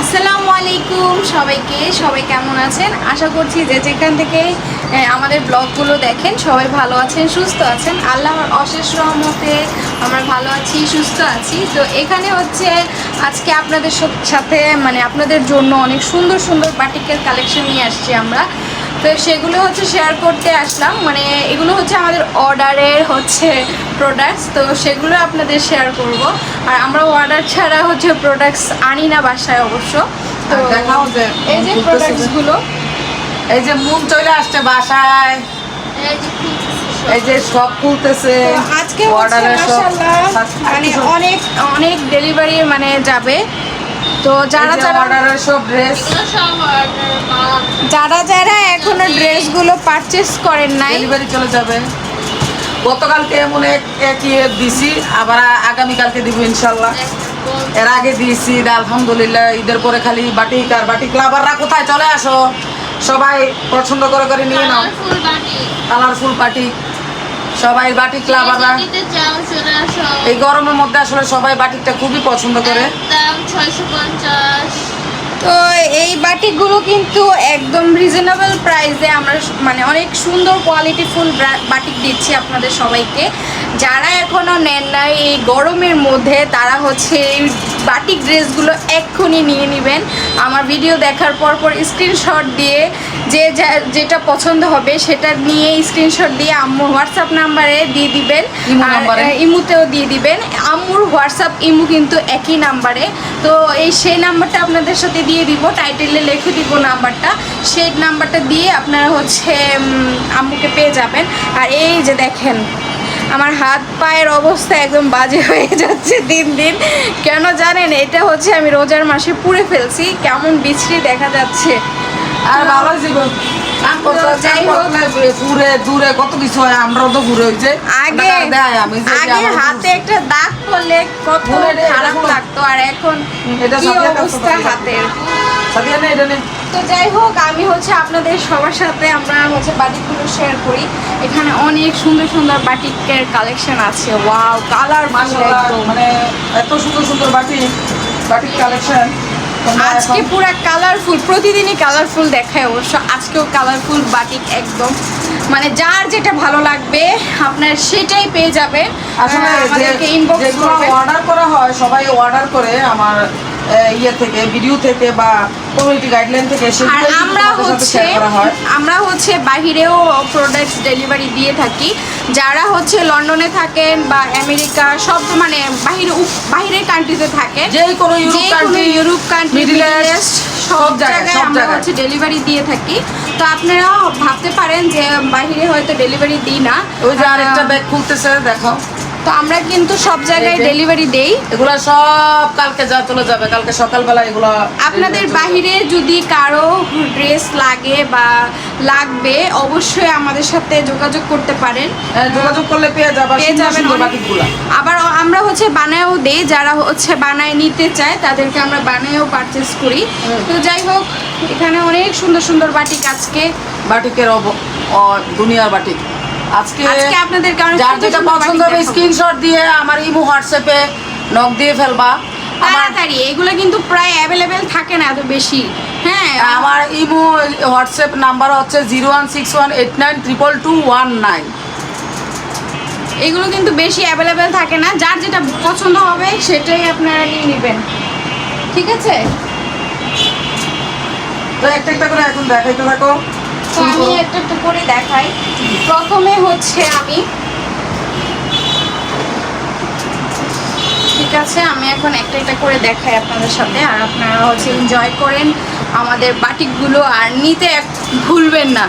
আসসালামু আলাইকুম সবাইকে, সবাই কেমন আছেন? আশা করছি যে যেখান থেকে আমাদের ব্লগগুলো দেখেন সবাই ভালো আছেন, সুস্থ আছেন। আল্লাহর অশেষ রহমতে আমরা ভালো আছি, সুস্থ আছি। তো এখানে হচ্ছে আজকে আপনাদের সাথে আপনাদের জন্য অনেক সুন্দর সুন্দর বাটিকের কালেকশন নিয়ে আসছি আমরা। তো সেগুলো হচ্ছে শেয়ার করতে আসলাম, এগুলো হচ্ছে আমাদের অর্ডারের প্রোডাক্টস। তো সেগুলো আপনাদের শেয়ার করব। আর আমরা অর্ডার ছাড়া প্রোডাক্টস আনি না বাসায় অবশ্য। তো দেখাও যে এই যে প্রোডাক্টসগুলো, এই যে মন চলে আসছে বাসায়, এই যে সব খুলতেছে। আজকে অর্ডারের সব অনেক অনেক ডেলিভারি যাবে। তো যারা যারা অর্ডারের সব ড্রেস, যারা এখনো ড্রেসগুলো পারচেজ করেন নাই, ডেলিভারি চলে যাবে। গতকালকে এমন এক দিছি, আবার আগামীকালকে দিব ইনশাল্লাহ। এর আগে দিয়েছি আলহামদুলিল্লাহ। ঈদের পরে খালি বাটিক আর বাটিক লাভাররা কোথায় চলে আসো, সবাই পছন্দ করে করে নিয়ে নাও। কালারফুল বাটিক, সবাই বাটিক লাভাররা এই গরমের মধ্যে আসলে সবাই বাটিকটা খুবই পছন্দ করে। তো এই বাটিকগুলো কিন্তু একদম রিজনেবল প্রাইসে আমরা অনেক সুন্দর কোয়ালিটিফুল বাটিক দিচ্ছি আপনাদের সবাইকে। যারা এখনও নেন না এই গরমের মধ্যে, তারা এই বাটিক ড্রেসগুলো এক্ষুনি নিয়ে নেবেন। আমার ভিডিও দেখার পর স্ক্রিনশট দিয়ে যেটা পছন্দ হবে সেটা নিয়ে স্ক্রিনশট দিয়ে আম্মুর হোয়াটসঅ্যাপ নাম্বারে দিয়ে দিবেন, আর ইমুতেও দিয়ে দিবেন। আম্মুর হোয়াটসঅ্যাপ ইমু কিন্তু একই নাম্বারে। তো সেই নাম্বারটা আপনাদের সাথে দিয়ে দিব, টাইটেলে লিখে দিব নাম্বারটা। সেই নাম্বারটা দিয়ে আপনারা আম্মুকে পেয়ে যাবেন। আর এই যে দেখেন, আমার হাত পায়ের অবস্থা একদম বাজে হয়ে যাচ্ছে দিন দিন। কেন জানেন? এটা আমি রোজার মাসে পুড়ে ফেলছি, কেমন বিশ্রী দেখা যাচ্ছে। আর ভালো জীবন দূরে কত কিছু হয়, আমরাও তো ঘুরে হয়েছে। আগে হাতে একটা দাগ পড়লে কত খারাপ লাগতো, আর এখন কি অবস্থা হাতের। তো যাই হোক, আমি আপনাদের সবার সাথে আমরা বাটিকগুলো শেয়ার করি। এখানে অনেক সুন্দর সুন্দর বাটিকের কালেকশন আছে। ওয়াও, কালার এত সুন্দর সুন্দর বাটিক কালেকশন। আজকে পুরো কালারফুল, প্রতিদিনই কালারফুল দেখায় অবশ্য। আজকেও কালারফুল বাটিক একদম, যার যেটা ভালো লাগবে আপনার সেটাই পেয়ে যাবে। আসলে আমাদেরকে ইনবক্স করবে। অর্ডার করা হয়, সবাই অর্ডার করে আমার থেকে, ভিডিও থেকে বা কমিউনিটি গাইডলাইন থেকে। আর আমরা বাহিরেও প্রোডাক্টস ডেলিভারি দিয়ে থাকি। যারা লন্ডনে থাকেন বা আমেরিকা, সব বাহিরের কান্ট্রিতে থাকেন, যে কোনো ইউরোপ কান্ট্রি, মিডল ইস্ট, সব জায়গায় আমরা ডেলিভারি দিয়ে থাকি। তো আপনারা ভাবতে পারেন যে বাহিরে হয়তো ডেলিভারি দিই না। ওই যে আরেকটা ব্যাগ খুলতেছে, দেখো। তো আমরা কিন্তু সব জায়গায় ডেলিভারি দেই। এগুলো সব কালকে চলে যাবে, কালকে সকালবেলা এগুলো। আপনাদের বাহিরে যদি কারো ড্রেস লাগে বা লাগবে, অবশ্যই আমাদের সাথে যোগাযোগ করতে পারেন। যোগাযোগ করলে পেয়ে যাবেন বাটিকগুলো। আবার আমরা বানায়ও দেই, যারা বানায় নিতে চায় তাদেরকে আমরা বানায়ও পারচেজ করি। তো যাই হোক, এখানে অনেক সুন্দর সুন্দর বাটিক। আজকে বাটিকের দুনিয়ার বাটিক। আজকে আপনাদের যার যেটা পছন্দ হবে স্ক্রিনশট দিয়ে আমার ইমো হোয়াটসঅ্যাপে নক দিয়ে ফেলবা। তাড়াতাড়ি, এগুলো কিন্তু প্রায় অ্যাভেলেবেল থাকে না এত বেশি। হ্যাঁ, আমার ইমো হোয়াটসঅ্যাপ নাম্বার হচ্ছে 0161892219। এগুলো কিন্তু বেশি অ্যাভেলেবেল থাকে না। যার যেটা পছন্দ হবে সেটাই আপনারা নিয়ে নেবেন, ঠিক আছে? তো একটা একটা করে এখন দেখাইতে থাকো। তো আমি একটা একটা করে দেখাই। প্রথমে আমি ঠিক আছে, আমি এখন একটা একটা করে দেখাই আপনাদের সাথে। আর আপনারা এনজয় করেন আমাদের বাটিকগুলো, আর নিতে ভুলবেন না।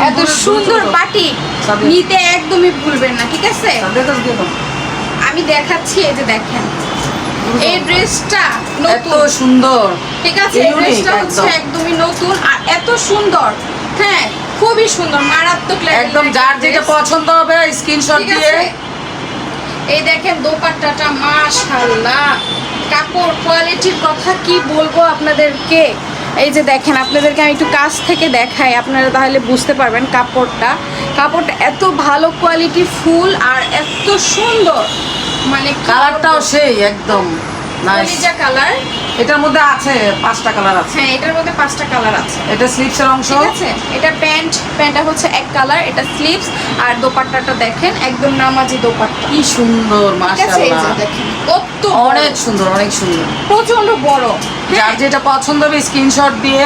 এত সুন্দর বাটিক নিতে একদমই ভুলবেন না, ঠিক আছে? আমি দেখাচ্ছি, এই যে দেখেন, এই ড্রেসটা এত সুন্দর, ঠিক আছে? এই ড্রেসটা একদমই নতুন আর এত সুন্দর। হ্যাঁ, খুবই সুন্দর, মারাত্মক একদম। যার যেটা পছন্দ হবে স্ক্রিনশট দিয়ে। এই দেখেন দোপাট্টাটা, মাশাআল্লাহ, কাপড় কোয়ালিটির কথা কি বলবো আপনাদেরকে। এই যে দেখেন, আপনাদেরকে আমি একটু কাছ থেকে দেখাই, আপনারা তাহলে বুঝতে পারবেন। কাপড়টা এত ভালো কোয়ালিটি ফুল আর এত সুন্দর, কালারটাও সেই একদম Nice. কলিজা কালার। এটার মধ্যে আছে 5টা কালার আছে। হ্যাঁ, এটার মধ্যে 5টা কালার আছে। এটা স্লিভসের অংশ। ঠিক আছে, এটা প্যান্টটা হচ্ছে এক কালার, এটা স্লিভস, আর দোপাট্টাটা দেখেন একদম নামাজি দোপাট্টা। কি সুন্দর ঠিক আছে, এই যে মাশাআল্লাহ। দেখেন কত অনেক সুন্দর, অনেক সুন্দর। প্রচন্ড বড়। যার যেটা পছন্দ হবে স্ক্রিনশট দিয়ে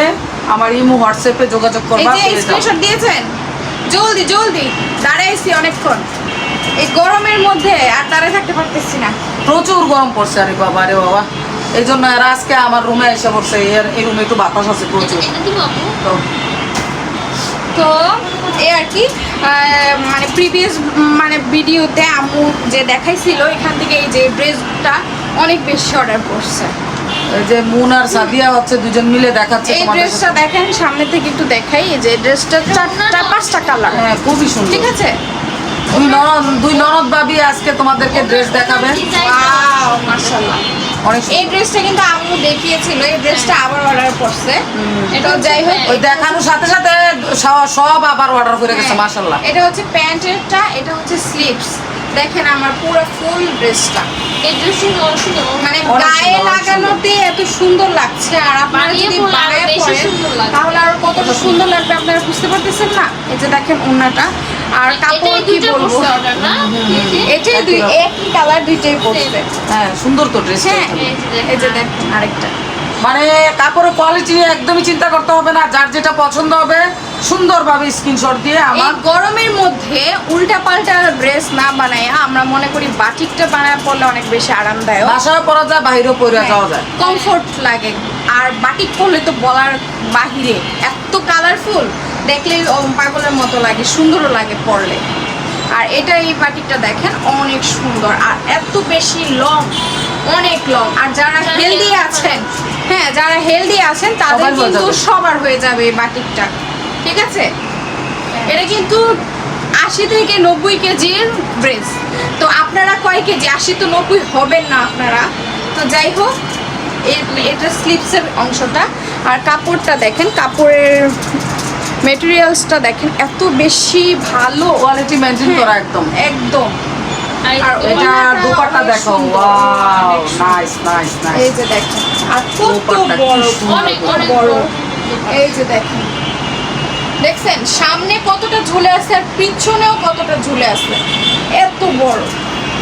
আমার ইমো হোয়াটসঅ্যাপে যোগাযোগ এই করবা। যে পেয়ে যাও। স্ক্রিনশট দিয়েছেন, জলদি জলদি, দাঁড়াইছি অনেকক্ষণ এই গরমের মধ্যে, আর দাঁড়ায় থাকতে পারতেছি না। প্রচুর গরম পড়ছে, আরে বাবা রে বাবা। এই জন্য এরা আজকে আমার রুমে এসে পড়ছে। এই রুমে একটু বাতাস আছে প্রচুর। তো তো এই আর কি মানে প্রিভিয়াস মানে ভিডিওতে আম্মু যে দেখাইছিল এখান থেকে এই যে ড্রেসটা অনেক বেশি অর্ডার করছে। এই যে মুন আর সাদিয়া হচ্ছে দুজন মিলে দেখাচ্ছে এই তোমাদের ড্রেসটা সাথে। দেখেন সামনে থেকে একটু দেখাই, এই যে ড্রেসটা 4-5টা কালার। হ্যাঁ, খুবই সুন্দর। ঠিক আছে, দুই ননদ ভাবি আজকে তোমাদেরকে ড্রেস দেখাবে। ওয়াও মাশাআল্লাহ। অনেক এই সুন্দর। ড্রেসটা কিন্তু আম্মু দেখিয়েছিল, এই ড্রেসটা আবার অর্ডার করছে। এটা যাই হোক, ওই দেখানোর সাথে সাথে সব আবার অর্ডার করে গেছে মাশাআল্লাহ। এটা হচ্ছে প্যান্টেরটা, এটা হচ্ছে স্লিভস। দেখেন আমার পুরো ফুল ড্রেসটা মানে অনেক গায়ে সুন্দর, অনেক লাগানোতে এত সুন্দর লাগছে, আর আপনারা বানিয়ে যদি পরলে আরো বানায় বেশি পরেন সুন্দর লাগবে। তাহলে আরো কতটা সুন্দর লাগবে আপনারা বুঝতে পারতেছেন না। এই যে দেখেন ওন্নাটা, আর কাপড় কি বলবো, এটাই দুই একই কালার, দুইটাই পড়ছে। হ্যাঁ, সুন্দর তো ড্রেস। হ্যাঁ, এই যে দেখেন আরেকটা। মানে কাপড়ের কোয়ালিটি নিয়ে একদমই চিন্তা করতে হবে না। যার যেটা পছন্দ হবে সুন্দরভাবে স্ক্রিনশট দিয়ে এই আমার গরমের মধ্যে উল্টা পাল্টা ড্রেস না বানায় আমরা মনে করি বাটিকটা বানায় পরলে অনেক বেশি আরামদায়ক, বাসায় পরা যায়, বাইরেও পরে যাওয়া যায়। কমফোর্ট লাগে। আর বাটিক পরলে তো বলার বাহিরে, এত কালারফুল দেখলে পাগলের মতো লাগে, সুন্দরও লাগে পরলে। আর এটা এই বাটিকটা দেখেন অনেক সুন্দর, আর এত বেশি লং, অনেক লং। আর যারা হেলদি আছেন, হ্যাঁ যারা হেলদি আছেন তাদের সবার হয়ে কিন্তু যাবে। সবার হয়ে যাবে এই বাটিকটা। ঠিক আছে, এটা কিন্তু 80 থেকে 90 কেজির ড্রেস। তো আপনারা কয় কেজি? 80 তো 90 হবেন না আপনারা। তো যাই হোক, এটা স্লিপসের অংশটা, আর কাপড়টা দেখেন, কাপড়ের মেটেরিয়ালসটা দেখেন এত বেশি ভালো, কোয়ালিটি মেনটেন করা একদম। একদম। আর এটা দোপাট্টা অনেক দেখো, সুন্দর, ওয়াও অনেক সুন্দর। নাইস নাইস এই নাইস। যে দেখেন, আর কত দোপাট্টা কি বড়, সুন্দর। অনেক অনেক বড়। এই যে দেখেন, দেখছেন সামনে কতটা ঝুলে আছে আর পিছনেও কতটা ঝুলে আছে, এত বড়।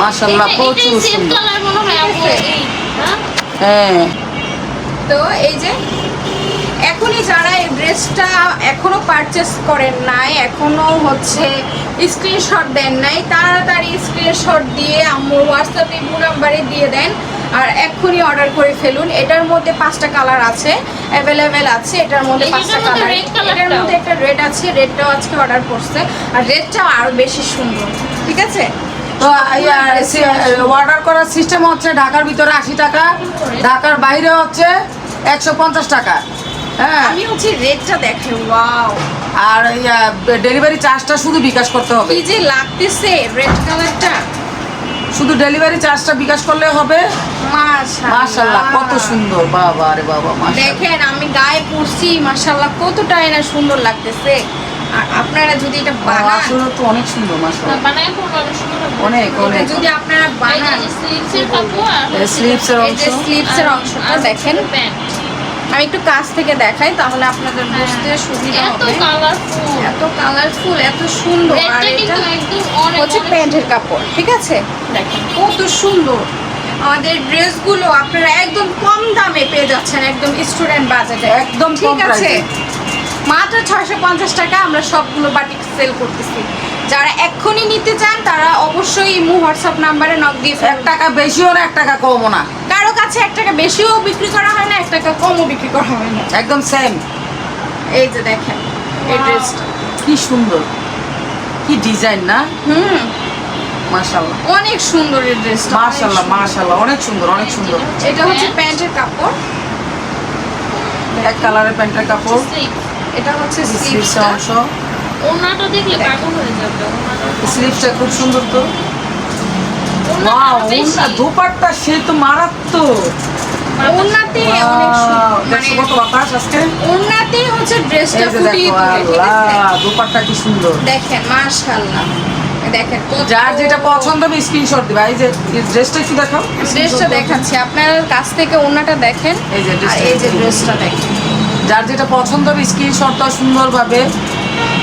মাশাআল্লাহ প্রচুর সুন্দর। হ্যাঁ, তো এই যে এখনই যারা এই ড্রেসটা এখনো পারচেস করেন নাই, এখনো হচ্ছে স্ক্রিনশট দেন নাই, তাড়াতাড়ি স্ক্রিনশট দিয়ে আম্মুর হোয়াটসঅ্যাপে নাম্বারে দিয়ে দেন, আর এক্ষুনি অর্ডার করে ফেলুন। এটার মধ্যে 5টা কালার আছে, অ্যাভেলেবেল আছে এটার মধ্যে 5টা কালার। এটার মধ্যে একটা রেড আছে, রেডটাও আজকে অর্ডার করছে, আর রেডটাও আরো বেশি সুন্দর। ঠিক আছে, তো অর্ডার করার সিস্টেম হচ্ছে ঢাকার ভিতরে 80 টাকা, ঢাকার বাইরে হচ্ছে 150 টাকা। হ্যাঁ, আমি হচ্ছে রেডটা দেখে ওয়াও, আর ডেলিভারি চার্জটা শুধু বিকাশ করতে হবে। কি যে লাগতেছে রেড কালারটা, শুধু ডেলিভারি চার্জটা বিকাশ করলে হবে। মাশাআল্লাহ কত সুন্দর, বাবা রে বাবা মাশাআল্লাহ। দেখেন আমি গায়ে পরছি, মাশাআল্লাহ কতটাই না সুন্দর লাগতেছে। আর আপনারা যদি এটা বানান, আসলে তো অনেক সুন্দর মাশাআল্লাহ, অনেক এটা অনেক। যদি আপনারা বানান, স্লিভসের এই যে অংশ, স্লিভসের অংশটা দেখেন, আমি একটু কাছ থেকে দেখাই তাহলে আপনাদের বুঝতে সুবিধা হবে। এত কালারফুল, এত সুন্দর, আর এটা হচ্ছে প্যান্টের কাপড়। ঠিক আছে, দেখেন কত সুন্দর। আমাদের ড্রেসগুলো আপনারা একদম কম দামে পেয়ে যাচ্ছেন, একদম স্টুডেন্ট বাজেটে, একদম কম ঠিক আছে। প্রাইসে। মাত্র 650 টাকা আমরা সবগুলো বাটিক সেল করতেছি। যারা এক্ষুনি নিতে চান তারা অবশ্যই ইমো হোয়াটসঅ্যাপ নাম্বারে নক দিয়ে 1 টাকা বেশিও না 1 টাকা কমও না, কারো কাছে 1 টাকা বেশিও বিক্রি করা হয় না, 1 টাকা কমও বিক্রি করা হয় না। একদম সেম। এই যে দেখেন এই ড্রেসটা, কি সুন্দর, কি ডিজাইন না, মাশাআল্লাহ অনেক সুন্দর এই ড্রেসটা, মাশাআল্লাহ মাশাআল্লাহ, অনেক সুন্দর অনেক সুন্দর। এটা হচ্ছে প্যান্টের কাপড়, এক কালারের প্যান্টের কাপড়, এটা হচ্ছে স্লিভসের স্লিভসটা। অংশ, ওনাটা দেখলে পাগল হয়ে যাবে। স্লিভসটা খুব সুন্দর তো। ওয়াও, ওন্না দোপাট্টা সে তো মারাত্মক। ওন্নাতে অনেক সুন্দর, দেখছো মানে কত বাতাস আজকে। ওন্নাতে হচ্ছে ড্রেসটা এই যে ফুটিয়ে দেখো, তোলে। ঠিক আছে, আল্লাহ দোপাট্টা কি সুন্দর। দেখেন মাশাআল্লাহ দেখেন যার যেটা পছন্দ হবে স্ক্রিনশট দিবা। এই যে ড্রেসটা একটু দেখাও, ড্রেসটা দেখাচ্ছি আপনার কাছ থেকে, ওনাটা দেখেন এই যে আর ড্রেসটা, এই যে ড্রেসটা দেখেন। যার যেটা পছন্দ হবে স্ক্রিনশটটা সুন্দরভাবে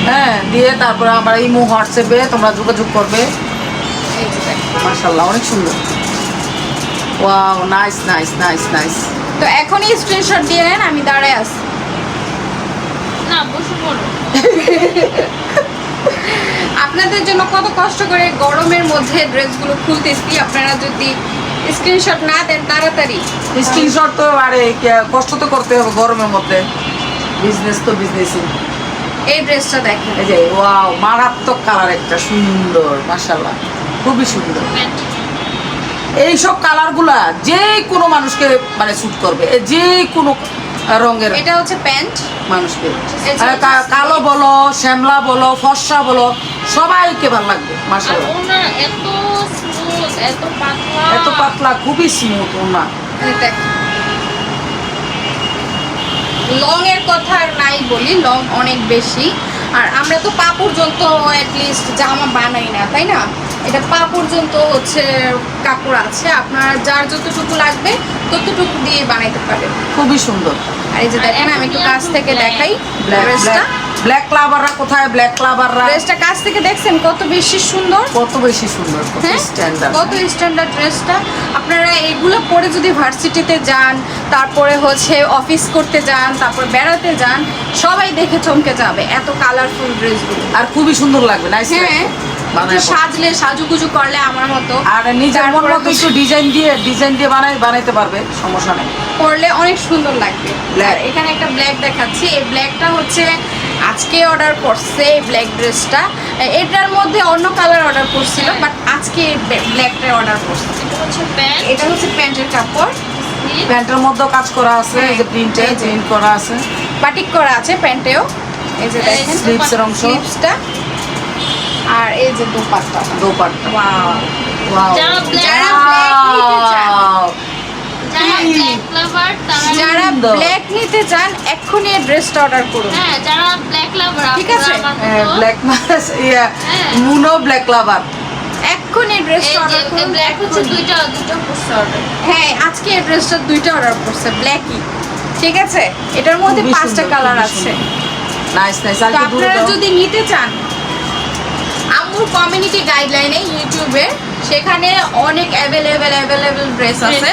হ্যাঁ দিয়ে তারপরে আবার ইমো হোয়াটসঅ্যাপে তোমরা যোগাযোগ করবে। এই যে দেখেন। মাশাআল্লাহ অনেক সুন্দর। Wow, nice nice nice nice. তো এখনই স্ক্রিনশট দিয়ে নেন, আমি দাঁড়ায় আছি। না বসে পড়ো। আপনাদের জন্য কত কষ্ট করে গরমের মধ্যে ড্রেসগুলো খুলতেছি, আপনারা যদি স্ক্রিনশট না দেন তাড়াতাড়ি। স্ক্রিনশট তো আরে কষ্ট তো করতে হবে গরমের মধ্যে, বিজনেস তো বিজনেসই। এই ড্রেসটা দেখেন, এই যে ওয়াও, মারাত্মক কালার একটা সুন্দর, মাশাআল্লাহ খুবই সুন্দর। প্যান্ট এইসব কালারগুলা যে কোনো মানুষকে মানে স্যুট করবে, যে কোনো রঙের এটা হচ্ছে প্যান্ট। মানুষকে, এটা আর কালো বলো, শ্যামলা বলো, ফর্সা বলো, সবাইকে ভালো লাগবে আর মাশাআল্লাহ। ওনার এত স্মুথ, এত পাতলা, এত পাতলা, খুবই স্মুথ ওনা। এই দেখেন, লং এর কথা আর নাই বলি, লং অনেক বেশি। আর আমরা তো পা পর্যন্ত অ্যাটলিস্ট জামা বানাই না, তাই না? এটা পা পর্যন্ত হচ্ছে কাপড় আছে, আপনার যার যতটুকু লাগবে ততটুকু দিয়ে বানাইতে পারেন। খুবই সুন্দর। আর এই যে দেখেন, আমি একটু কাছ থেকে দেখাই ড্রেসটা। ব্ল্যাক ক্লাবাররা কোথায়? ব্ল্যাক ক্লাবাররা ড্রেসটা কাছ থেকে দেখছেন কত বেশি সুন্দর, কত বেশি সুন্দর, কত হ্যাঁ? স্ট্যান্ডার্ড। কত স্ট্যান্ডার্ড ড্রেসটা। আপনারা এগুলো পরে যদি ভার্সিটিতে যান, তারপরে হচ্ছে অফিস করতে যান, তারপর বেড়াতে যান, সবাই দেখে চমকে যাবে এত কালারফুল ড্রেসগুলো। আর খুবই সুন্দর লাগবে, নাইস হ্যাঁ, একটু সাজলে সাজুগুজু করলে আমার মতো আর নিজের মন তারপরে মতো একটু ডিজাইন দিয়ে বানাইতে পারবে, সমস্যা নেই। পরলে অনেক সুন্দর লাগবে। Black। আর এখানে একটা ব্ল্যাক দেখাচ্ছি, এই ব্ল্যাকটা হচ্ছে আজকে অর্ডার করছে। এই ব্ল্যাক ড্রেসটা, এটার মধ্যে অন্য কালার অর্ডার করছিল, বাট আজকে ব্ল্যাকটা অর্ডার করছে। এটা হচ্ছে প্যান্ট, এটা হচ্ছে প্যান্টের কাপড়, প্যান্টের মধ্যেও কাজ করা আছে, এই যে প্রিন্টে এই যে। প্রিন্ট করা আছে, বাটিক করা আছে প্যান্টেও। এই যে দেখেন স্লিপসের অংশ, স্লিপসটা, আর এই যে দোপাট্টা। দোপাট্টা। ওয়াও, ওয়াও, যারা black- যারা black নিতে চান, যারা এই। ব্ল্যাক লাভার তারা, যারা সুন্দর। ব্ল্যাক নিতে চান এক্ষুনি এই ড্রেসটা অর্ডার করুন। হ্যাঁ যারা ব্ল্যাক লাভার, ঠিক আছে। ব্ল্যাক মাস হ্যাঁ। মুনো ব্ল্যাক লাভার। এক্ষুনি এই ড্রেসটা অর্ডার করুন। ব্ল্যাক হচ্ছে এক্ষুনি। দুইটা করছে অর্ডার। হ্যাঁ, আজকে এই ড্রেসটা দুইটা অর্ডার করছে, ব্ল্যাকই। ঠিক আছে, এটার মধ্যে খুবই 5টা সুন্দর, কালার খুবই আছে। Nice nice. আর তো একটু দূরে আপনারা দাও। যদি নিতে চান, আম্মুর কমিউনিটি গাইডলাইনে ইউটিউবে সেখানে অনেক অ্যাভেলেবেল ড্রেস আছে।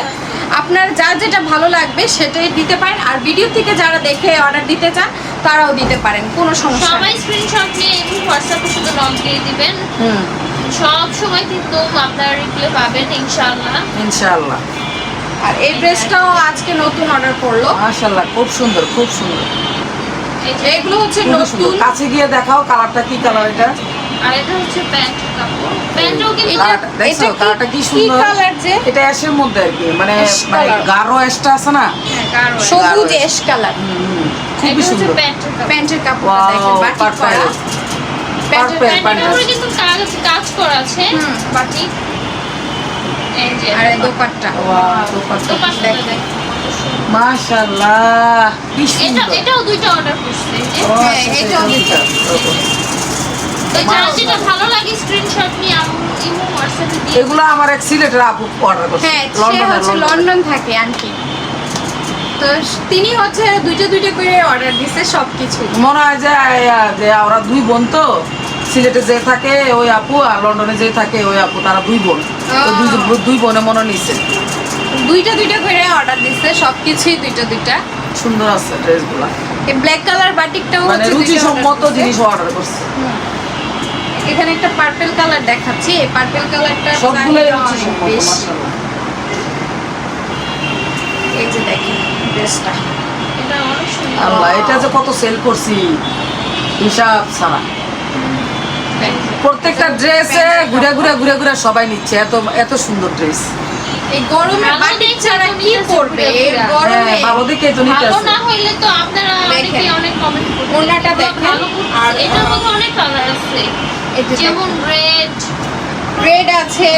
আপনার যার যেটা ভালো লাগবে সেটাই দিতে পারেন। আর ভিডিও থেকে যারা দেখে অর্ডার দিতে চান তারাও দিতে পারেন, কোনো সমস্যা সবাই নেই। স্ক্রিনশট নিয়ে এবং হোয়াটসঅ্যাপে শুধু নক দিয়ে দিবেন। হুম, সব সময় কিন্তু আপনারা রিপ্লাই পাবেন ইনশাআল্লাহ। ইনশাআল্লাহ। আর এই ড্রেসটাও আজকে নতুন অর্ডার করলো। মাশাআল্লাহ, খুব সুন্দর, খুব সুন্দর, এই যে এগুলো হচ্ছে খুবই সুন্দর। নতুন। কাছে গিয়ে দেখাও কালারটা, কি কালার এটা? আর এটা হচ্ছে প্যান্ট কাপড়, প্যান্টও কিন্তু এটা- কালারটা দেখছো? এটা কি- কালারটা কি কি সুন্দর। কালার যে? এটা অ্যাশের মধ্যে আর কি, মানে অ্যাশ মানে কালার। গাঢ় অ্যাশটা আছে না, হ্যাঁ, গাঢ়। সবুজ অ্যাশ কালার। খুবই এটা হচ্ছে সুন্দর। প্যান্টের কাপড়। প্যান্টের কাপড়টা Wow, দেখেন, বাটিক করা। perfect. প্যান্টের Perfect. প্যান্টের উপরে কিন্তু কাজ করা আছে। হুম, বাটিক। এই যে আর এই দোপাট্টা। Wow, দোপাট্টা। দোপাট্টাটা দেখেন। মাশাআল্লাহ, কি সুন্দর। এটাও দুইটা অর্ডার করছে এই যে। ও, হ্যাঁ, আচ্ছা, এটাও আচ্ছা, দিতে। আচ্ছা। তো যার যেটা ভালো লাগে স্ক্রিনশট নিয়ে ইমো হোয়াটসঅ্যাপে দিয়ে এগুলো আমার এক সিলেটের আপু অর্ডার করছে, হ্যাঁ, সে লন্ডনের, হচ্ছে লন্ডন থাকে আন্টি। তো তিনি হচ্ছে দুইটা করে অর্ডার দিছে সবকিছু। মনে হয় যে ওরা দুই বোন, তো সিলেটে যে থাকে ওই আপু আর লন্ডনে যে থাকে ওই আপু, তারা দুই বোন। তো দুই বোনে মনে নিছে। দুইটা করে অর্ডার দিছে, সবকিছুই দুইটা। সুন্দর আছে ড্রেসগুলা, এই ব্ল্যাক কালার বাটিকটাও মানে হচ্ছে দুইটা রুচিসম্মত order দিছে। জিনিস অর্ডার করছে। এখানে একটা পার্পল কালার দেখাচ্ছি, এই পার্পল কালারটা সবগুলোই রুচিসম্মত, বেশ। মাশাআল্লাহ। এই যে দেখেন ড্রেসটা, এটা অনেক সুন্দর। আল্লাহ, এটা যে কত সেল করছি হিসাব ছাড়া। প্রত্যেকটা ড্রেসে ঘুরে সবাই নিচ্ছে, এত সুন্দর ড্রেস। এই গরমে ভালো বাটিক দেখে ছাড়া তো কি নিতেছে করবে ঘুরে এই ঘুরে। গরমে? হ্যাঁ, ভালো দেখে তো নিতে ভালো আছে। না হইলে তো আপনারা দেখেন। অনেকেই অনেক কমেন্ট করবেন। ওড়নাটা এগুলো দেখেন। ভালো করছে। আর এটার মধ্যে অনেক কালার আছে, এই যে যেমন রেড, রেড আছে,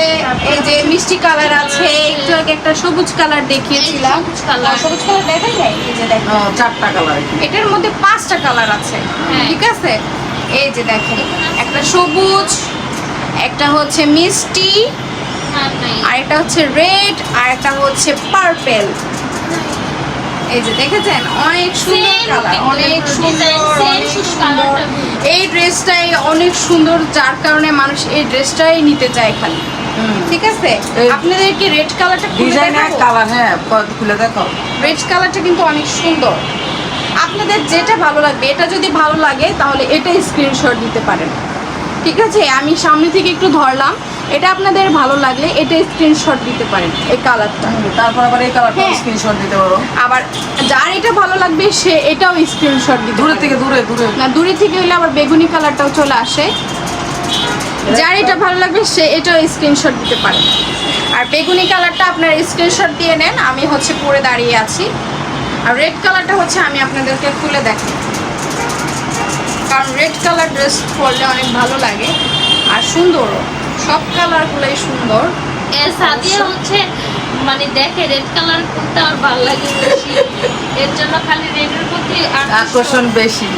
এই যে মিষ্টি কালার আছে, একটু আগে একটা সবুজ কালার দেখিয়েছিলাম। সবুজ কালার। সবুজ কালার দেখেন নাই? এই যে দেখেন, 4টা কালার। এটার মধ্যে 5টা কালার আছে। হ্যাঁ। ঠিক আছে, এই যে দেখেন, একটা সবুজ, একটা হচ্ছে মিষ্টি, আর নাই আর একটা হচ্ছে রেড, আর একটা হচ্ছে পার্পেল। এই যে দেখেছেন অনেক সুন্দর Same কালার, কিন্তু অনেক design, সুন্দর, same অনেক শুধু সুন্দর। colourটা blue। এই ড্রেসটাই অনেক সুন্দর, যার কারণে মানুষ এই ড্রেসটাই নিতে চায় খালি। ঠিক আছে, এই- আপনাদেরকে রেড কালারটা খুলে ডিজাইন এক দেখাবো। কালার, হ্যাঁ খুলে দেখো। রেড কালারটা কিন্তু অনেক সুন্দর। আপনাদের যেটা ভালো লাগবে, এটা যদি ভালো লাগে তাহলে এটা স্ক্রিনশট দিতে পারেন। ঠিক আছে, আমি সামনে থেকে একটু ধরলাম, এটা আপনাদের ভালো লাগলে এটা স্ক্রিনশট দিতে পারেন, এই কালারটা। তারপর আবার এই কালারটা হ্যাঁ। স্ক্রিনশট দিতে পারো। আবার যার এটা ভালো লাগবে সে এটাও স্ক্রিনশট দিতে দূরে পারে। থেকে দূরে না, দূরে থেকে হলে আবার বেগুনি কালারটাও চলে আসে। যার এটা ভালো লাগবে সে এটাও স্ক্রিনশট দিতে পারে। আর বেগুনি কালারটা আপনার স্ক্রিনশট দিয়ে নেন, আমি হচ্ছে পরে দাঁড়িয়ে আছি। আর রেড কালারটা হচ্ছে আমি আপনাদেরকে খুলে দেখাই, কারণ রেড কালার ড্রেস পরলে অনেক ভালো লাগে আর সুন্দরও। সব কালারগুলোই সুন্দর। সাদিয়া হচ্ছে মানে দেখে রেড কালার কোনটা আর ভালো লাগে বেশি, এর জন্য খালি রেডের প্রতি আকর্ষণ বেশি।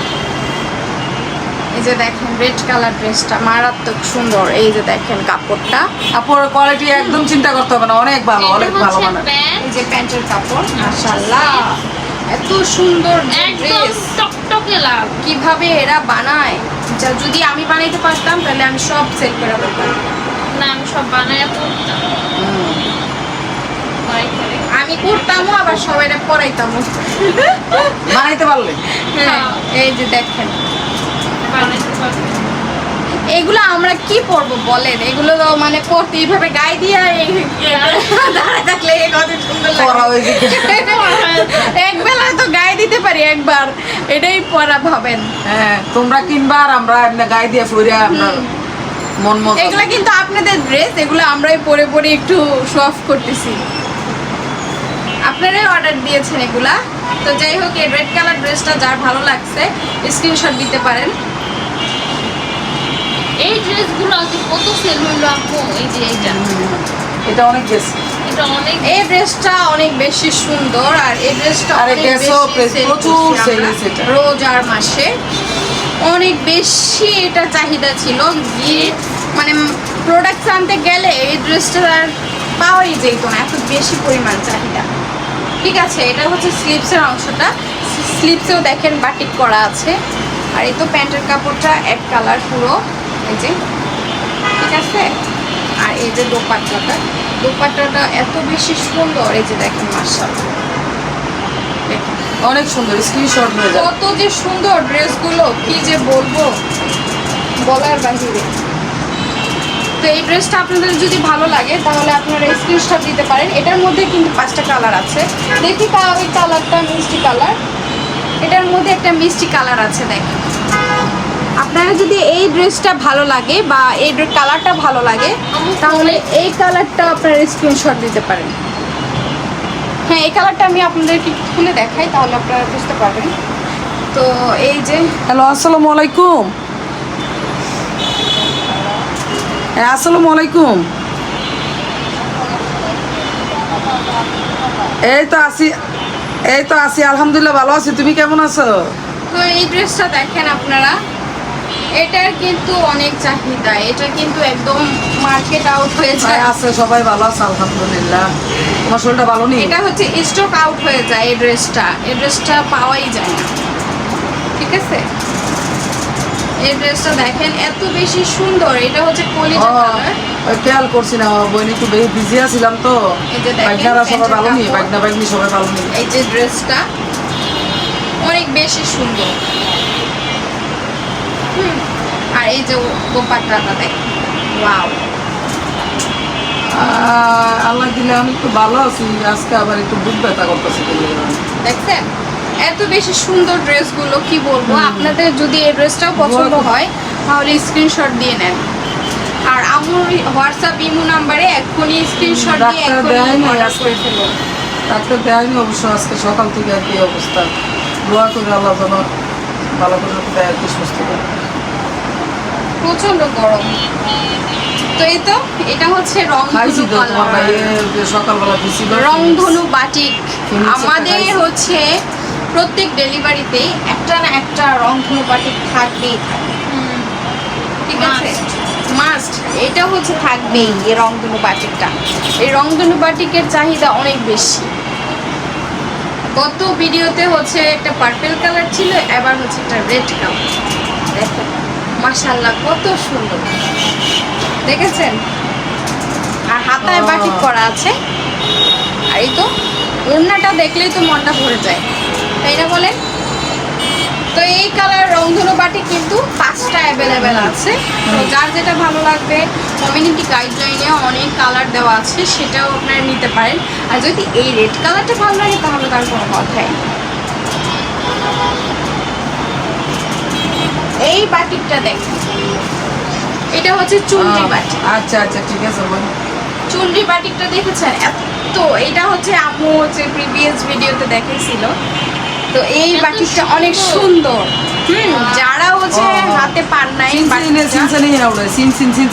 এই যে দেখেন রেড কালার ড্রেসটা মারাত্মক সুন্দর। এই যে দেখেন কাপড়টা, কাপড়ের কোয়ালিটি একদম চিন্তা করতে হবে না, অনেক ভালো, এটা অনেক ভালো হচ্ছে মানে। প্যান্ট, এই যে প্যান্টের কাপড়, মাশাআল্লাহ এত সুন্দর একদম ড্রেস। টকটকে লাল। কিভাবে এরা বানায়, যা যদি আমি বানাইতে পারতাম তাহলে আমি সব সেল করে ফেলতাম। না আমি সব বানায় পড়তাম। আমি করতামও আবার সবাইটা পরাইতামও। বানাইতে পারলে হ্যাঁ, এই যে দেখেন বানাইতে পারতাম। এগুলো আমরা কি পরবো বলেন, এগুলো তো মানে পরতে এইভাবে গায়ে দিয়ে দাঁড়ায় থাকলে কত সুন্দর পরা লাগে। হয়ে এক বেলা তো গায়ে দিতে পারি একবার, এটাই পরা ভাবেন। হ্যাঁ, তোমরা কিনবা আর আমরা এমনি গায়ে দিয়ে ফুরিয়া আমরা মন মতো। এগুলো কিন্তু আপনাদের ড্রেস, এগুলো আমরাই পরে পরে একটু শো অফ করতেছি। আপনারাই অর্ডার দিয়েছেন এগুলা। তো যাই হোক, এই রেড কালার ড্রেসটা যার ভালো লাগছে স্ক্রিনশট দিতে পারেন। এই ড্রেসগুলো আজকে কত সেল হইলো আপু, এই যে এইটা এটা অনেক বেশি। এটা অনেক এই ড্রেসটা অনেক বেশি সুন্দর, আর এই ড্রেসটা আর এই অনেক ড্রেসও বেশি sell প্রচুর করছি sell আমরা হয়েছে এটা। রোজার মাসে। অনেক বেশি এটা চাহিদা ছিল, গিয়ে মানে প্রোডাক্ট আনতে গেলে এই ড্রেসটা আর পাওয়াই যেত না, এত বেশি পরিমাণ চাহিদা। ঠিক আছে, এটা হচ্ছে স্লিপসের অংশটা, স্লিপসেও দেখেন বাটিক করা আছে। আর এই তো প্যান্টের কাপড়টা এক কালার পুরো, এই যে ঠিক আছে। আর এই যে দোপাট্টাটা এত বেশি সুন্দর, এই যে দেখেন মাশাআল্লাহ, দেখেন অনেক সুন্দর, স্ক্রিনশট হয়ে যাবে। কত যে সুন্দর ড্রেসগুলো, কি যে বলবো, বলার বাহিরে। তো এই ড্রেসটা আপনাদের যদি ভালো লাগে তাহলে আপনারা স্ক্রিনশট দিতে পারেন। এটার মধ্যে কিন্তু 5টা কালার আছে, দেখি ওই কালারটা মিষ্টি কালার, এটার মধ্যে একটা মিষ্টি কালার আছে দেখেন। আপনারা যদি এই ড্রেসটা ভালো লাগে বা এই কালারটা ভালো লাগে তাহলে এই কালারটা আপনারা স্ক্রিনশট দিতে পারেন। হ্যাঁ, এই কালারটা আমি আপনাদেরকে একটু খুলে দেখাই, তাহলে আপনারা বুঝতে পারবেন। তো এই যে হ্যালো, আসসালামু আলাইকুম। হ্যাঁ, আসসালামু আলাইকুম। এই তো আছি আলহামদুলিল্লাহ, ভালো আছি। তুমি কেমন আছো? তো এই ড্রেসটা দেখেন আপনারা, এটার কিন্তু অনেক চাহিদা, এটা কিন্তু একদম মার্কেট আউট হয়ে ভাই যায়। আছে, সবাই ভালো আছে আলহামদুলিল্লাহ। তোমার শরীরটা ভালো নেই? এটা হচ্ছে স্টক আউট হয়ে যায় এই ড্রেসটা পাওয়াই যায় না। ঠিক আছে, এই ড্রেসটা দেখেন এত বেশি সুন্দর, এটা হচ্ছে কলিজা কালার। ওই খেয়াল করছি না, বোন একটু বিজি আছিলাম তো। এই যে দেখেন, বাইকনারা সবাই প্যান্টের ভালো নেই, কাপড়। বাইকনি সবাই ভালো নেই। এই যে ড্রেসটা অনেক বেশি সুন্দর। আর এই যে দোপাট্টাটা দেখেন, ওয়াও। আল্লাহ দিলে আমি একটু ভালো আছি, আজকে আবার একটু বুক ব্যথা করতেছি। দেখছেন এত বেশি সুন্দর ড্রেসগুলো, কি বলবো। আপনাদের যদি এই ড্রেসটাও পছন্দ হয় তাহলে স্ক্রিনশট দিয়ে নেন। আর আমার হোয়াটসঅ্যাপ ইমো নাম্বারে এক্ষুনি স্ক্রিনশট দিয়ে ডাক্তার এক্ষুনি দেয়নি অর্ডার আজকে। করে ফেলুন। ডাক্তার দেয়নি অবশ্য, আজকে সকাল থেকে আর কি অবস্থা। দোয়া করে আল্লাহ যেন ভালো করে দেয় আর কি, সুস্থ করে। প্রচন্ড গরম। তো এই তো এটা হচ্ছে খাইছি রংধনু তো, তোমার কালার, ভাইয়ে যে সকালবেলা দিছিল রংধনু বাটিক। Phoenix আমাদের একটা খাইছি। হচ্ছে প্রত্যেক ডেলিভারিতে একটা না একটা রংধনু বাটিক থাকবেই থাকে। ঠিক আছে, মাস্ট, এটা হচ্ছে থাকবেই এই রংধনু বাটিকটা। এই রংধনু বাটিকের চাহিদা অনেক বেশি। গত ভিডিওতে হচ্ছে একটা পার্পল কালার ছিল, এবার হচ্ছে একটা রেড কালার। দেখো মাশাআল্লাহ কত সুন্দর, দেখেছেন? আর হাতায় বাটিক করা আছে। আর এই তো ওড়নাটা দেখলেই তো মনটা ভরে যায়, তাই না বলেন? তো এই কালার রংধনু বাটিক কিন্তু 5টা অ্যাভেলেবেল আছে। তো যার যেটা ভালো লাগবে, কমিউনিটি গাইডলাইনে অনেক কালার দেওয়া আছে, সেটাও আপনারা নিতে পারেন। আর যদি এই রেড কালারটা ভালো লাগে তাহলে তার কোনো কথাই নেই। এই বাটিকটা দেখুন, এটা হচ্ছে চুনরি বাটিক। আচ্ছা আচ্ছা ঠিক আছে বোন। চুনরি বাটিকটা দেখেছেন? এত, এটা হচ্ছে আম্মু হচ্ছে প্রিভিয়াস ভিডিওতে দেখাইছিল। তো এই এত বাটিকটা সুন্দর। অনেক সুন্দর। যারা হচ্ছে হাতে পান নাই বাটিকটা,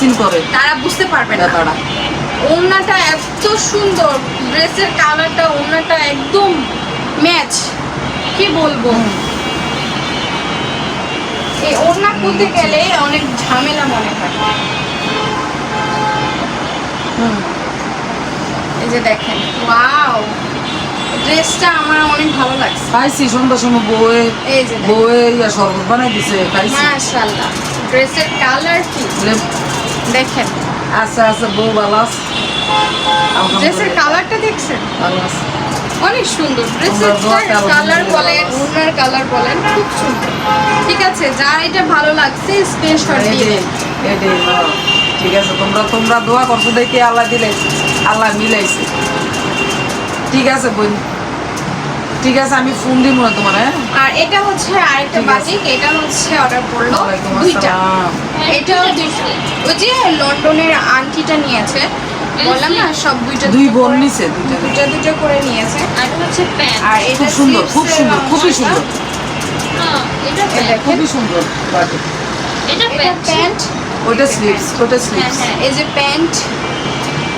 সিন করে তারা বুঝতে পারবে না। তারা ওড়নাটা এত সুন্দর, ড্রেসের কালারটা, ওড়নাটা একদম ম্যাচ, কি বলবো। এই ওড়না খুলতে গেলে অনেক ঝামেলা মনে হয়। এই যে দেখেন, ওয়াও, ড্রেসটা আমার অনেক ভালো লাগছে। খাইছি সন্ধ্যার সময় বউয়ে এই যে দেখেন, বউয়ে ইয়া শরবত বানাই দিছে খাইছি। মাশাআল্লাহ, ড্রেসের কালার কি দেখেন, আচ্ছা আচ্ছা বউ ভালো আছে, ড্রেসের কালারটা দেখছেন? ভালো আছে। অনেক সুন্দর ড্রেসের তোমরা দোয়া করো, কালার আলহামদুলিল্লাহ বলেন, ভালো আছে। ওড়নার কালার বলেন, খুব সুন্দর। ঠিক আছে, যার এটা ভালো লাগছে স্ক্রিনশট দিয়ে এটাই, দেন। এটাই, হ্যাঁ। ঠিক আছে, তোমরা দোয়া করছো দেখে আল্লাহ দিলে, আল্লাহ মিলাইছে। ঠিক আছে বোন, ঠিক আছে, আমি ফোন দিব না তোমার। হ্যাঁ আর এটা হচ্ছে আরেকটা ঠিক আছে। বাটিক, এটা হচ্ছে অর্ডার করলো ওয়ালাইকুম দুইটা। আসসালাম। এটাও দুইটা। ওই যে লন্ডনের আন্টিটা নিয়েছে, বললাম না, সব দুইটা দুই দুইটা বোন করে- নিছে, দুইটা দুইটা দুইটা করে নিয়েছে। আর এটা হচ্ছে প্যান্ট। আর এটা খুব সুন্দর, খুব sleeves-এর সুন্দর, খুবই অংশটা। সুন্দর, হ্যাঁ, এটা এই প্যান্ট। দেখেন, খুবই সুন্দর বাটিক। এটা এটা প্যান্ট। প্যান্ট, ওটা স্লিপস, ওটা হ্যাঁ স্লিপস। হ্যাঁ। এই যে প্যান্ট,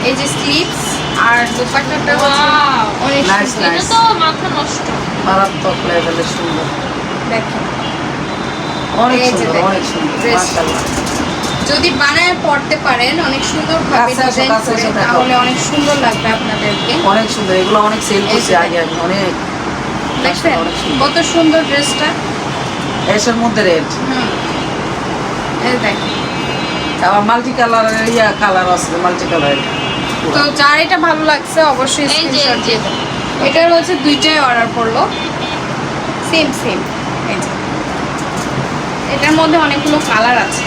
এই যে স্লিভস, আর দোপাট্টাটা হচ্ছে Wow! অনেক Nice, সুন্দর। এটা তো মাথা নষ্ট। মারাত্মক লেভেলের সুন্দর, দেখেন, অনেক এই যে সুন্দর, দেখেন, অনেক সুন্দর, dress। মাশাআল্লাহ। যদি বানায় পড়তে পারেন অনেক সুন্দর ভাবে কাছে আসো, ডিজাইন কাছে করে, এসে দেখো। তাহলে অনেক সুন্দর লাগবে আপনাদেরকে। অনেক সুন্দর, এগুলো অনেক সেল এই করছে যে আগে আমি অনেক। দেখছেন অনেক সুন্দর। কত সুন্দর ড্রেসটা? এসের মধ্যে রেড, এই দেখেন। আবার মাল্টি কালারের ইয়া কালার আছে, মাল্টি কালার। তো যার এটা ভালো লাগছে অবশ্যই এই যে, স্ক্রিনশট এই যে। দিয়ে দেন। এটার হচ্ছে দুইটাই অর্ডার করলো, সেম সেম। এই যে এটার মধ্যে অনেকগুলো কালার আছে,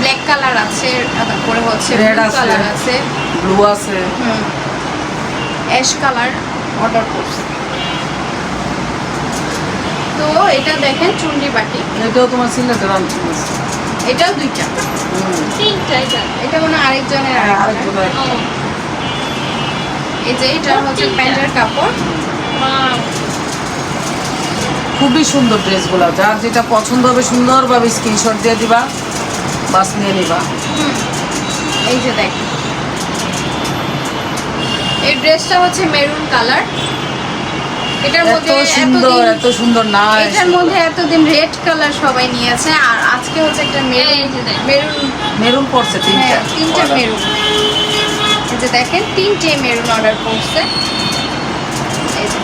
ব্ল্যাক কালার আছে, তারপরে হচ্ছে Red ব্লু আছে। কালার আছে, ব্লু আছে, অ্যাশ কালার অর্ডার করছে। তো এটা দেখেন চুন্ডি বাটি, এটাও তোমার সিলেটের আনছি। এটাও দুইটা। তিনটা এটা। এটা মানে আরেকজনের আরেকটা। ও, এই যে এটা হচ্ছে প্যান্টের কাপড়। wow! খুবই সুন্দর ড্রেসগুলো, যার যেটা পছন্দ হবে সুন্দরভাবে স্ক্রিনশট দিয়ে দিবা, বাস নিয়ে নিবা। এই যে দেখ, এই ড্রেসটা হচ্ছে মেরুন কালার। এটার এত মধ্যে সুন্দর, এতদিন, এত সুন্দর না, এটার মধ্যে এতদিন রেড কালার সবাই নিয়েছে, আর আজকে হচ্ছে একটা মেরুন, এই যে দেখ। মেরুন, মেরুন পড়ছে তিনটা। হ্যাঁ তিনটা মেরুন। এই যে দেখেন, তিনটে মেরুন অর্ডার করছে। এই যে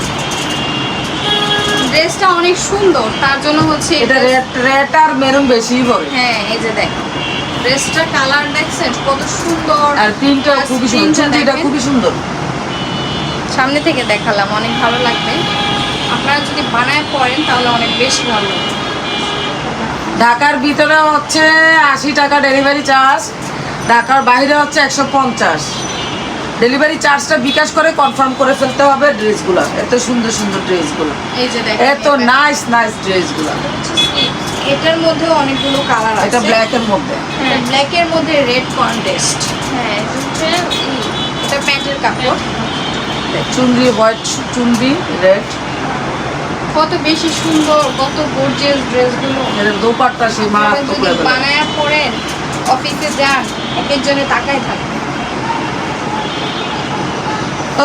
ড্রেসটা অনেক সুন্দর, তার জন্য হচ্ছে এটা রেড আর মেরুন বেশিই পড়ে। হ্যাঁ এই যে দেখেন, ড্রেসটা কালার দেখছেন কত সুন্দর, আর প্রিন্টটা Plus খুবই সুন্দর, printটা চুন্ডিটা দেখেন। খুবই সুন্দর। সামনে থেকে দেখালাম, অনেক ভালো লাগবে। আপনারা যদি বানায় পড়েন তাহলে অনেক বেশি ভালো লাগবে। ঢাকার ভিতরে হচ্ছে 80 টাকা ডেলিভারি চার্জ, ঢাকার বাইরে হচ্ছে 150। ডেলিভারি চার্জটা বিকাশ করে কনফার্ম করে ফেলতে হবে ড্রেসগুলো। এত সুন্দর সুন্দর ড্রেসগুলো, এই যে দেখেন, এত নাইস নাইস ড্রেসগুলো। এটা হচ্ছে sleeves। এটার মধ্যে অনেকগুলো কালার আছে। এটা ব্ল্যাকের মধ্যে, হ্যাঁ, ব্ল্যাকের মধ্যে রেড কন্টেস্ট। হ্যাঁ, এটা হচ্ছে এটা প্যান্টের কাপড়। চুনরি হোয়াইট, চুনরি রেড। কত বেশি সুন্দর, কত গর্জিয়াস ড্রেসগুলো। এর দোপাট্টা সেই আপনারা মারাত্মক যদি লেভেলের। বানায় পড়েন, অফিসে যান, এক একজনে তাকায় থাকবে।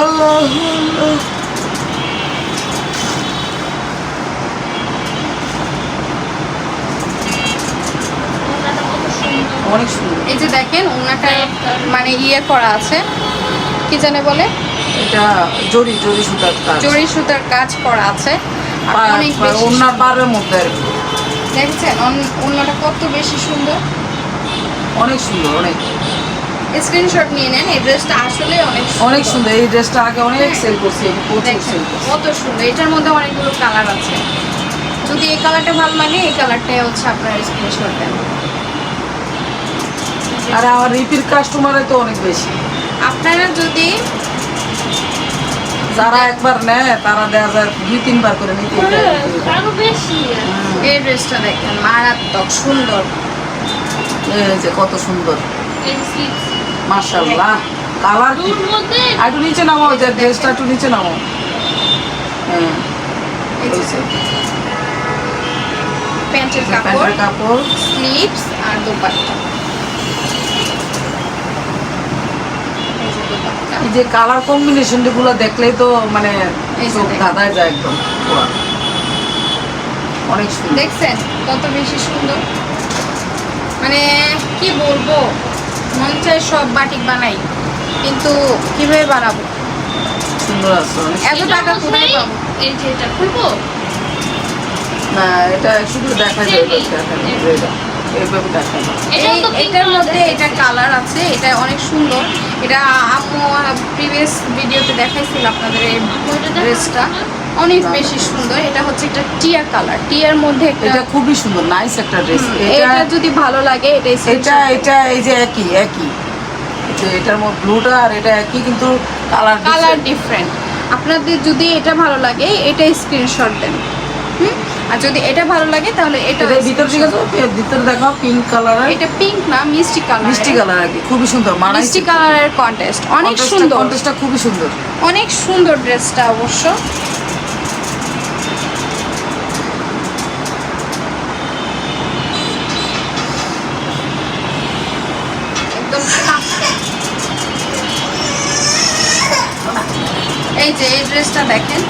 আল্লাহ আল্লাহ। ওনাটা কত সুন্দর। অনেক সুন্দর। এই যে দেখেন ওনাটা মানে ইয়ে করা আছে, কি জানে বলে, এটা জরি জরি সুতার কাজ, জরি সুতার কাজ করা আছে। আর অনেক বেশি ওনার পাড়ের মধ্যে আর কি। দেখছেন ওনাটা কত বেশি সুন্দর, অনেক সুন্দর, অনেক স্ক্রিনশট নিয়ে নেন। এই ড্রেসটা আসলে অনেক সুন্দর। এই ড্রেসটা আগে অনেক সেল করছি, প্রচুর দেখেন সেল করছি। কত সুন্দর। এটার মধ্যে অনেকগুলো কালার আছে, যদি এই কালারটা ভালো লাগে এই কালারটাই হচ্ছে আপনার স্ক্রিনশট দেন। আর আমার রিপিট কাস্টমারে তো অনেক বেশি। আপনারা যদি যারা একবার নেয় তারা দেখা যায় 2-3 বার করে নিতে আরো বেশি। এই ড্রেসটা দেখেন মারাত্মক সুন্দর, এই যে কত সুন্দর, এই স্লিপস মাশাআল্লাহ। কালার কি, দুর মধ্যে আর একটু নিচে নামাও, যে ড্রেসটা একটু নিচে নামাও। হ্যাঁ, এই যে প্যান্টের কাপড়, প্যান্টের কাপড়, স্লিভস আর দোপাট্টা। এই যে দোপাট্টা, এই যে কালার কম্বিনেশন গুলো দেখলেই তো মানে এই যে চোখ দেখেন। ধাঁধায় যায় একদম পুরো। অনেক সুন্দর, দেখছেন কত বেশি সুন্দর, মানে কি বলবো, মন চায় সব বাটিক বানাই, কিন্তু কিভাবে বানাবো, সুন্দর আছে অনেক। এত এটা টাকা কোথায় বোঝাই, পাবো। এই যে এটা খুলবো, না এটা শুধু দেখা যায়, দেখা যায় এইভাবে দেখা যায়। এটাও তো pink এটার color মধ্যে এটা দেখাচ্ছে। কালার আছে, এটা অনেক সুন্দর। এটা আম্মু প্রিভিয়াস ভিডিওতে দেখাইছিল আপনাদের এই ওইটা দেখানো ড্রেসটা, না? অনেক বেশি সুন্দর। এটা হচ্ছে একটা টিয়া কালার, টিয়ার মধ্যে একটা এটা খুবই সুন্দর, নাইস একটা ড্রেস। এটা যদি ভালো লাগে এটাই এটা এটা এই যে একই একই, যে এটার মধ্যে ব্লুটা আর এটা একই, কিন্তু কালার কালার ডিফারেন্ট। আপনাদের যদি এটা ভালো লাগে এটা স্ক্রিনশট দেন, আর যদি এটা ভালো লাগে তাহলে এটা এটা ভিতর দিকে তো ভিতরে দেখো পিঙ্ক কালারের, এটা পিঙ্ক না মিষ্টি কালার, মিষ্টি কালার আর কি, খুবই সুন্দর মানাইছে। মিষ্টি কালারের কন্টেস্ট অনেক সুন্দর, কন্টেস্টটা খুবই সুন্দর। অনেক সুন্দর ড্রেসটা অবশ্য। একদম এই যে এই ড্রেসটা দেখেন,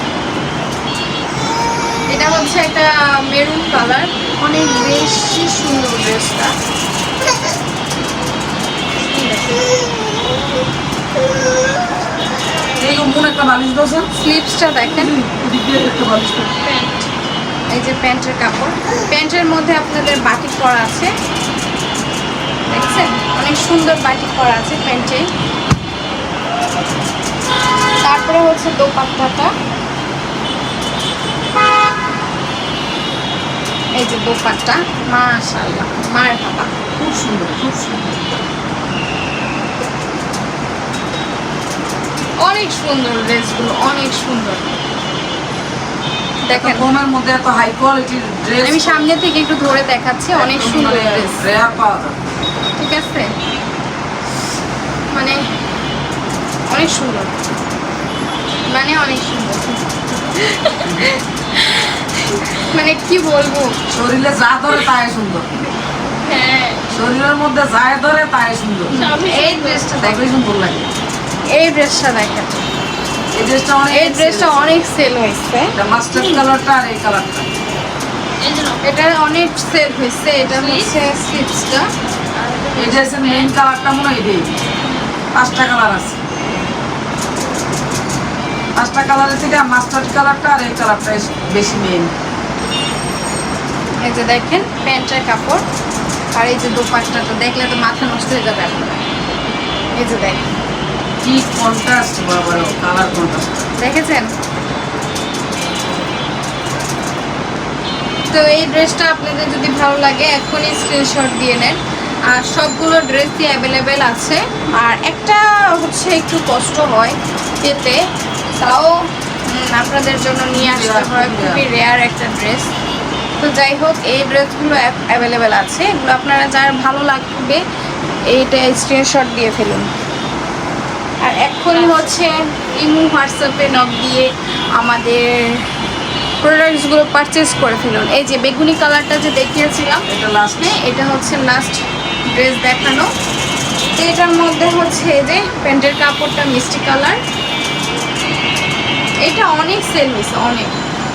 এটা হচ্ছে একটা মেরুন কালার, অনেক বেশি সুন্দর ড্রেসটা। এই মনে একটা বালিশ দোষেন, স্লিভসটা দেখেন, একটা বালিশ দাও। প্যান্ট এই যে প্যান্টের কাপড়, প্যান্টের মধ্যে আপনাদের বাটিক করা আছে, দেখছেন অনেক সুন্দর বাটিক করা আছে প্যান্টে। তারপরে হচ্ছে দোপাট্টাটা, এই যে দোপাট্টা, মাশাআল্লাহ মারহাবা, খুব সুন্দর, খুব সুন্দর। অনেক সুন্দর ড্রেসগুলো, অনেক সুন্দর। দেখেন দেখেন কমের মধ্যে এত হাই কোয়ালিটির ড্রেস আমি সামনে থেকে একটু ধরে দেখাচ্ছি, অনেক সুন্দর ড্রেস, রেয়ার পাওয়া যায়। ঠিক আছে, মানে অনেক সুন্দর, মানে অনেক সুন্দর, মানে কি বলবো, শরীরে যা ধরে তাই সুন্দর, হ্যাঁ শরীরের মধ্যে যা ধরে তাই সুন্দর, সবই এই ড্রেসটা তাই দেখেন, সুন্দর লাগে। এই ড্রেসটা দেখেন, এই ড্রেসটা অনেক, এই ড্রেসটা অনেক সেল হয়েছে, এটা মাস্টার্ড কালারটা আর এই কালারটা, এই জন্য এটা অনেক সেল হয়েছে। এটা হচ্ছে স্লিপসটা, এই ড্রেসের মেইন কালারটা মনে হয় এটাই। 5টা কালার আছে, 5টা কালারের থেকে মাস্টার্ড কালারটা আর এই কালারটা বেশি মেইন। এই যে দেখেন প্যান্টের কাপড়, আর এই যে দোপাট্টাটা দেখলে তো মাথা নষ্ট হয়ে যাবে আপনার। এই যে দেখেন, কি কন্ট্রাস্ট, বাবা কালার কন্ট্রাস্ট। দেখেছেন তো এই ড্রেসটা আপনাদের যদি ভালো লাগে এখনই স্ক্রিনশট দিয়ে নেন। আর সবগুলো ড্রেসই অ্যাভেলেবেল আছে, আর একটা হচ্ছে একটু কষ্ট হয় পেতে, তাও আপনাদের জন্য নিয়ে আসতে হয়, খুবই রেয়ার একটা ড্রেস। তো যাই হোক এই ড্রেসগুলো অ্যাভেলেবেল আছে, এগুলো আপনারা যার ভালো লাগবে এইটা স্ক্রিনশট দিয়ে ফেলুন। আর এক্ষুনি হচ্ছে ইমো হোয়াটসঅ্যাপে নক দিয়ে আমাদের প্রোডাক্টসগুলো পারচেস করে ফেলুন। এই যে বেগুনি কালারটা যে দেখিয়েছিলাম, এটা লাস্ট। হ্যাঁ এটা হচ্ছে লাস্ট ড্রেস দেখানো। তো এটার মধ্যে হচ্ছে এই যে প্যান্টের কাপড়টা মিষ্টি কালার, এটা অনেক সেল হয়েছে অনেক।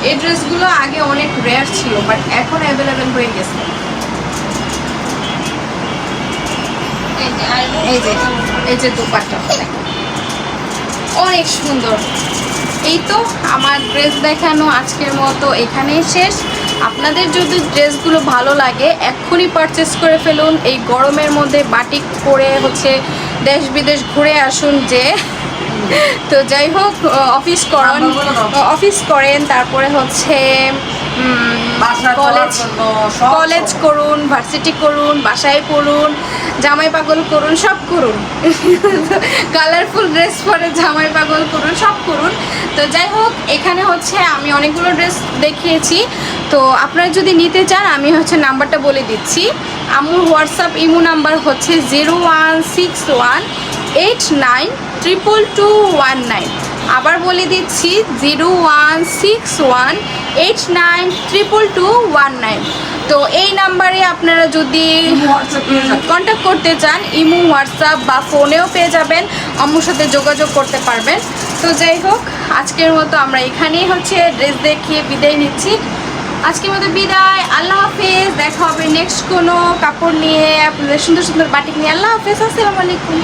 এই ড্রেসগুলো আগে অনেক রেয়ার ছিল, বাট এখন অ্যাভেলেবেল হয়ে গেছে। এই যে দোপাট্টা অনেক সুন্দর। এই তো আমার ড্রেস দেখানো আজকের মতো এখানেই শেষ। আপনাদের যদি ড্রেসগুলো ভালো লাগে এক্ষুনি পারচেস করে ফেলুন। এই গরমের মধ্যে বাটিক পরে হচ্ছে দেশ বিদেশ ঘুরে আসুন যে। তো যাই হোক, অফিস করেন, তারপরে হচ্ছে কলেজ করুন, ভার্সিটি করুন, বাসায় পড়ুন, জামাই পাগল করুন, সব করুন। কালারফুল ড্রেস পরে জামাই পাগল করুন, সব করুন। তো যাই হোক, এখানে হচ্ছে আমি অনেকগুলো ড্রেস দেখিয়েছি। তো আপনারা যদি নিতে চান আমি হচ্ছে নাম্বারটা বলে দিচ্ছি। আমার হোয়াটসঅ্যাপ ইমো নাম্বার হচ্ছে 0161892219। আবার বলে দিচ্ছি 0161892219। তো এই নাম্বারে আপনারা যদি কন্ট্যাক্ট করতে চান ইমো, হোয়াটসঅ্যাপ বা ফোনেও পেয়ে যাবেন, আম্মুর সাথে যোগাযোগ করতে পারবেন। তো যাই হোক, আজকের মতো আমরা এখানেই হচ্ছে ড্রেস দেখিয়ে বিদায় নিচ্ছি। আজকের মতো বিদায়, আল্লাহ হাফেজ। দেখা হবে নেক্সট কোনো কাপড় নিয়ে, আপনাদের সুন্দর সুন্দর বাটিক নিয়ে। আল্লাহ হাফেজ, আসসালামু আলাইকুম।